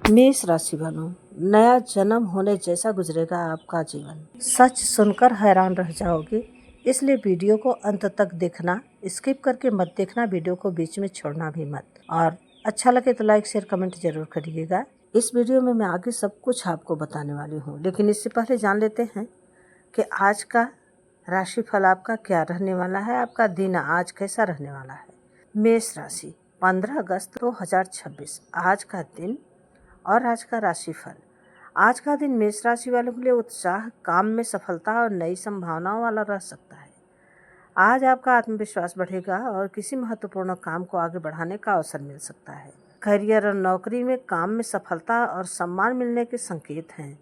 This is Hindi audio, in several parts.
मेष राशि वालों, नया जन्म होने जैसा गुजरेगा आपका जीवन। सच सुनकर हैरान रह जाओगे, इसलिए वीडियो को अंत तक देखना, स्किप करके मत देखना, वीडियो को बीच में छोड़ना भी मत। और अच्छा लगे तो लाइक शेयर कमेंट जरूर करिएगा। इस वीडियो में मैं आगे सब कुछ आपको बताने वाली हूँ, लेकिन इससे पहले जान लेते हैं कि आज का राशिफल आपका क्या रहने वाला है, आपका दिन आज कैसा रहने वाला है। मेष राशि, 15 अगस्त 2026 आज का दिन और आज का राशिफल। आज का दिन मेष राशि वालों के लिए उत्साह, काम में सफलता और नई संभावनाओं वाला रह सकता है। आज आपका आत्मविश्वास बढ़ेगा और किसी महत्वपूर्ण काम को आगे बढ़ाने का अवसर मिल सकता है। करियर और नौकरी में काम में सफलता और सम्मान मिलने के संकेत हैं।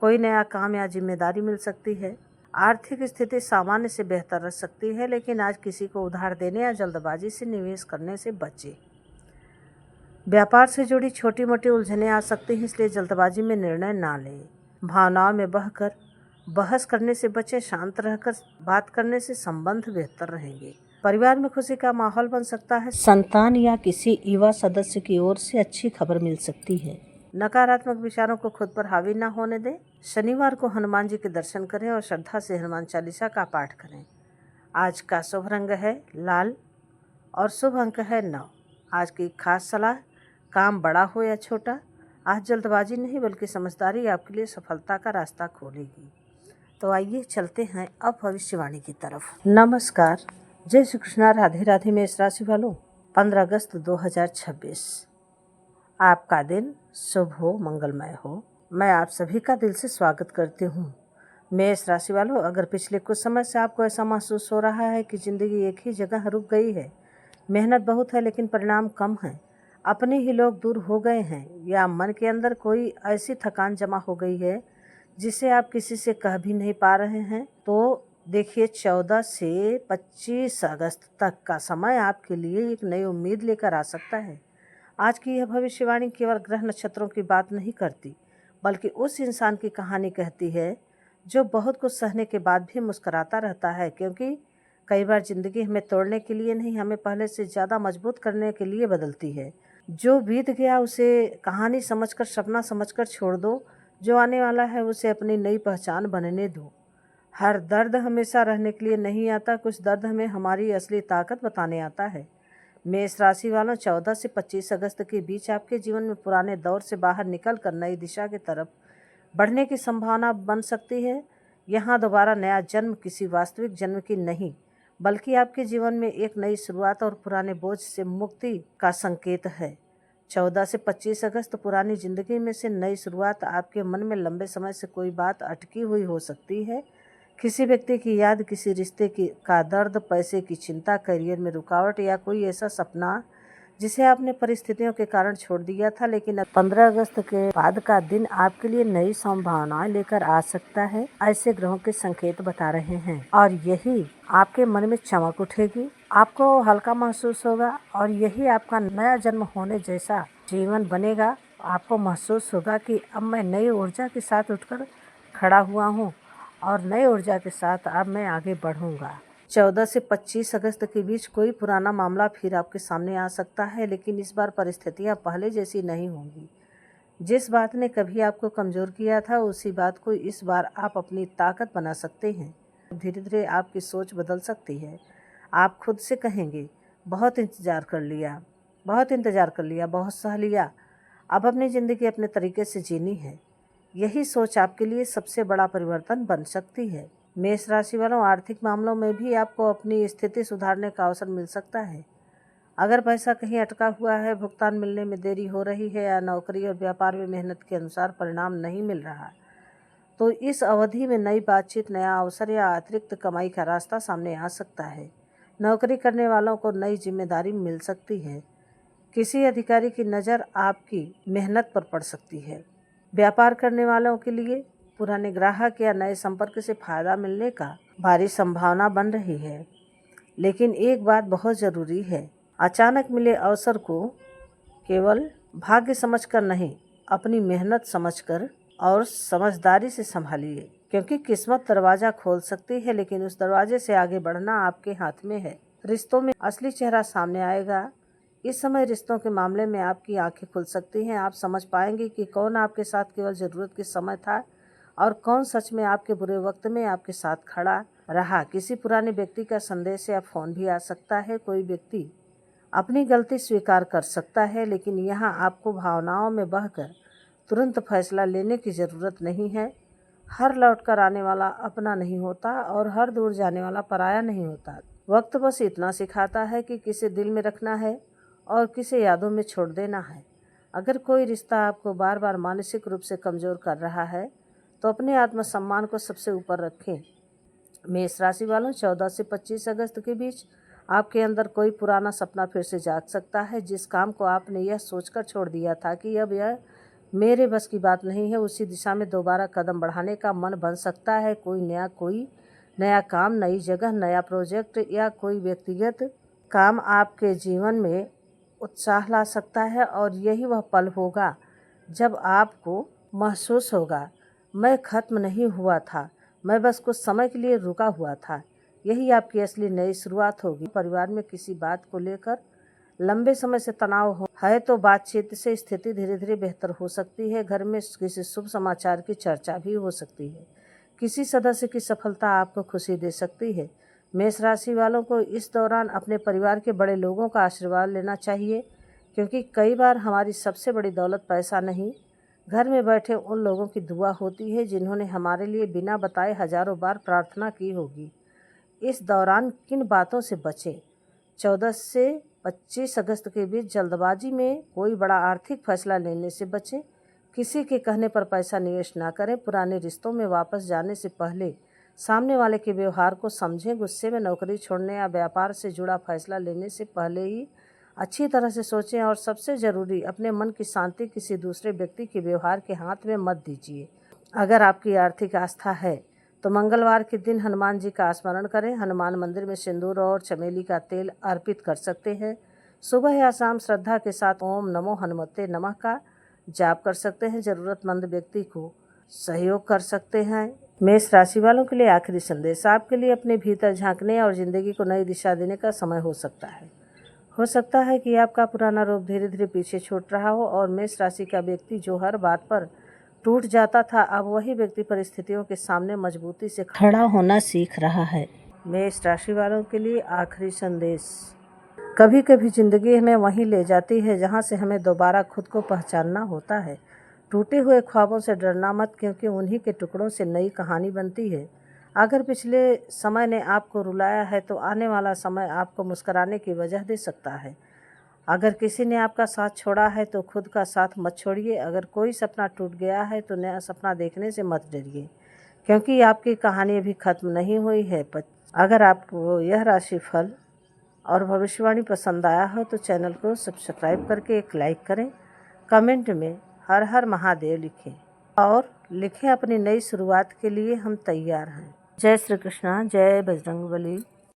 कोई नया काम या जिम्मेदारी मिल सकती है। आर्थिक स्थिति सामान्य से बेहतर रह सकती है, लेकिन आज किसी को उधार देने या जल्दबाजी से निवेश करने से बचें। व्यापार से जुड़ी छोटी मोटी उलझनें आ सकती हैं, इसलिए जल्दबाजी में निर्णय ना लें। भावनाओं में बहकर बहस करने से बचें, शांत रहकर बात करने से संबंध बेहतर रहेंगे। परिवार में खुशी का माहौल बन सकता है। संतान या किसी युवा सदस्य की ओर से अच्छी खबर मिल सकती है। नकारात्मक विचारों को खुद पर हावी न होने दें। शनिवार को हनुमान जी के दर्शन करें और श्रद्धा से हनुमान चालीसा का पाठ करें। आज का शुभ रंग है लाल और शुभ अंक है 9। आज की खास सलाह, काम बड़ा हो या छोटा, आज जल्दबाजी नहीं बल्कि समझदारी आपके लिए सफलता का रास्ता खोलेगी। तो आइए चलते हैं अब भविष्यवाणी की तरफ। नमस्कार, जय श्री कृष्णा, राधे राधे। मेष राशि वालों, 15 अगस्त 2026 आपका दिन शुभ हो, मंगलमय हो। मैं आप सभी का दिल से स्वागत करती हूँ। मेष राशि वालों, अगर पिछले कुछ समय से आपको ऐसा महसूस हो रहा है कि ज़िंदगी एक ही जगह रुक गई है, मेहनत बहुत है लेकिन परिणाम कम है, अपने ही लोग दूर हो गए हैं, या मन के अंदर कोई ऐसी थकान जमा हो गई है जिसे आप किसी से कह भी नहीं पा रहे हैं, तो देखिए 14 से 25 अगस्त तक का समय आपके लिए एक नई उम्मीद लेकर आ सकता है। आज की यह भविष्यवाणी केवल ग्रह नक्षत्रों की बात नहीं करती, बल्कि उस इंसान की कहानी कहती है जो बहुत कुछ सहने के बाद भी मुस्कुराता रहता है, क्योंकि कई बार ज़िंदगी हमें तोड़ने के लिए नहीं, हमें पहले से ज़्यादा मजबूत करने के लिए बदलती है। जो बीत गया उसे कहानी समझकर, सपना समझकर छोड़ दो। जो आने वाला है उसे अपनी नई पहचान बनने दो। हर दर्द हमेशा रहने के लिए नहीं आता, कुछ दर्द हमें हमारी असली ताकत बताने आता है। मेष राशि वालों, 14 से 25 अगस्त के बीच आपके जीवन में पुराने दौर से बाहर निकलकर नई दिशा की तरफ बढ़ने की संभावना बन सकती है। यहाँ दोबारा नया जन्म किसी वास्तविक जन्म की नहीं, बल्कि आपके जीवन में एक नई शुरुआत और पुराने बोझ से मुक्ति का संकेत है। 14 से 25 अगस्त पुरानी जिंदगी में से नई शुरुआत। आपके मन में लंबे समय से कोई बात अटकी हुई हो सकती है। किसी व्यक्ति की याद, किसी रिश्ते का दर्द, पैसे की चिंता, करियर में रुकावट, या कोई ऐसा सपना जिसे आपने परिस्थितियों के कारण छोड़ दिया था। लेकिन 15 अगस्त के बाद का दिन आपके लिए नई संभावनाएं लेकर आ सकता है, ऐसे ग्रहों के संकेत बता रहे हैं। और यही आपके मन में चमक उठेगी, आपको हल्का महसूस होगा, और यही आपका नया जन्म होने जैसा जीवन बनेगा। आपको महसूस होगा कि अब मैं नई ऊर्जा के साथ उठकर खड़ा हुआ हूँ और नई ऊर्जा के साथ अब मैं आगे बढ़ूंगा। 14 से 25 अगस्त के बीच कोई पुराना मामला फिर आपके सामने आ सकता है, लेकिन इस बार परिस्थितियां पहले जैसी नहीं होंगी। जिस बात ने कभी आपको कमज़ोर किया था, उसी बात को इस बार आप अपनी ताकत बना सकते हैं। धीरे धीरे आपकी सोच बदल सकती है। आप खुद से कहेंगे, बहुत इंतज़ार कर लिया, बहुत इंतज़ार कर लिया, बहुत सह लिया, अब अपनी ज़िंदगी अपने तरीके से जीनी है। यही सोच आपके लिए सबसे बड़ा परिवर्तन बन सकती है। मेष राशि वालों, आर्थिक मामलों में भी आपको अपनी स्थिति सुधारने का अवसर मिल सकता है। अगर पैसा कहीं अटका हुआ है, भुगतान मिलने में देरी हो रही है, या नौकरी और व्यापार में मेहनत के अनुसार परिणाम नहीं मिल रहा, तो इस अवधि में नई बातचीत, नया अवसर या अतिरिक्त कमाई का रास्ता सामने आ सकता है। नौकरी करने वालों को नई जिम्मेदारी मिल सकती है। किसी अधिकारी की नज़र आपकी मेहनत पर पड़ सकती है। व्यापार करने वालों के लिए पुराने ग्राहक या नए संपर्क से फायदा मिलने का भारी संभावना बन रही है। लेकिन एक बात बहुत ज़रूरी है, अचानक मिले अवसर को केवल भाग्य समझकर नहीं, अपनी मेहनत समझकर और समझदारी से संभालिए, क्योंकि किस्मत दरवाज़ा खोल सकती है, लेकिन उस दरवाजे से आगे बढ़ना आपके हाथ में है। रिश्तों में असली चेहरा सामने आएगा, इस समय रिश्तों के मामले में आपकी आंखें खुल सकती हैं। आप समझ पाएंगे कि कौन आपके साथ केवल ज़रूरत के समय था और कौन सच में आपके बुरे वक्त में आपके साथ खड़ा रहा। किसी पुराने व्यक्ति का संदेश या फ़ोन भी आ सकता है। कोई व्यक्ति अपनी गलती स्वीकार कर सकता है, लेकिन यहाँ आपको भावनाओं में बहकर तुरंत फैसला लेने की ज़रूरत नहीं है। हर लौट कर आने वाला अपना नहीं होता और हर दूर जाने वाला पराया नहीं होता। वक्त बस इतना सिखाता है कि किसे दिल में रखना है और किसे यादों में छोड़ देना है। अगर कोई रिश्ता आपको बार बार मानसिक रूप से कमज़ोर कर रहा है तो अपने आत्मसम्मान को सबसे ऊपर रखें। मेष राशि वालों, 14 से 25 अगस्त के बीच आपके अंदर कोई पुराना सपना फिर से जाग सकता है। जिस काम को आपने यह सोचकर छोड़ दिया था कि अब यह मेरे बस की बात नहीं है, उसी दिशा में दोबारा कदम बढ़ाने का मन बन सकता है। कोई नया काम, नई जगह, नया प्रोजेक्ट या कोई व्यक्तिगत काम आपके जीवन में उत्साह ला सकता है और यही वह पल होगा जब आपको महसूस होगा, मैं खत्म नहीं हुआ था, मैं बस कुछ समय के लिए रुका हुआ था। यही आपकी असली नई शुरुआत होगी। परिवार में किसी बात को लेकर लंबे समय से तनाव है तो बातचीत से स्थिति धीरे धीरे बेहतर हो सकती है। घर में किसी शुभ समाचार की चर्चा भी हो सकती है। किसी सदस्य की सफलता आपको खुशी दे सकती है। मेष राशि वालों को इस दौरान अपने परिवार के बड़े लोगों का आशीर्वाद लेना चाहिए, क्योंकि कई बार हमारी सबसे बड़ी दौलत पैसा नहीं, घर में बैठे उन लोगों की दुआ होती है जिन्होंने हमारे लिए बिना बताए हजारों बार प्रार्थना की होगी। इस दौरान किन बातों से बचें? 14 से 25 अगस्त के बीच जल्दबाजी में कोई बड़ा आर्थिक फैसला लेने से बचें। किसी के कहने पर पैसा निवेश ना करें। पुराने रिश्तों में वापस जाने से पहले सामने वाले के व्यवहार को समझें। गुस्से में नौकरी छोड़ने या व्यापार से जुड़ा फैसला लेने से पहले ही अच्छी तरह से सोचें और सबसे ज़रूरी, अपने मन की शांति किसी दूसरे व्यक्ति के व्यवहार के हाथ में मत दीजिए। अगर आपकी आर्थिक आस्था है तो मंगलवार के दिन हनुमान जी का स्मरण करें। हनुमान मंदिर में सिंदूर और चमेली का तेल अर्पित कर सकते हैं। सुबह या शाम श्रद्धा के साथ ओम नमो हनुमते नमः का जाप कर सकते हैं। ज़रूरतमंद व्यक्ति को सहयोग कर सकते हैं। मेष राशि वालों के लिए आखिरी संदेश, आपके लिए अपने भीतर झांकने और ज़िंदगी को नई दिशा देने का समय हो सकता है। हो सकता है कि आपका पुराना रूप धीरे धीरे पीछे छूट रहा हो और मेष राशि का व्यक्ति जो हर बात पर टूट जाता था, अब वही व्यक्ति परिस्थितियों के सामने मजबूती से खड़ा होना सीख रहा है। मेष राशि वालों के लिए आखिरी संदेश, कभी कभी जिंदगी हमें वहीं ले जाती है जहां से हमें दोबारा खुद को पहचानना होता है। टूटे हुए ख्वाबों से डरना मत, क्योंकि उन्हीं के टुकड़ों से नई कहानी बनती है। अगर पिछले समय ने आपको रुलाया है तो आने वाला समय आपको मुस्कुराने की वजह दे सकता है। अगर किसी ने आपका साथ छोड़ा है तो खुद का साथ मत छोड़िए। अगर कोई सपना टूट गया है तो नया सपना देखने से मत डरिए, क्योंकि आपकी कहानी अभी खत्म नहीं हुई है। अगर आपको यह राशिफल और भविष्यवाणी पसंद आया हो तो चैनल को सब्सक्राइब करके एक लाइक करें। कमेंट में हर हर महादेव लिखें और लिखें अपनी नई शुरुआत के लिए हम तैयार हैं। जय श्री कृष्णा, जय बजरंगबली।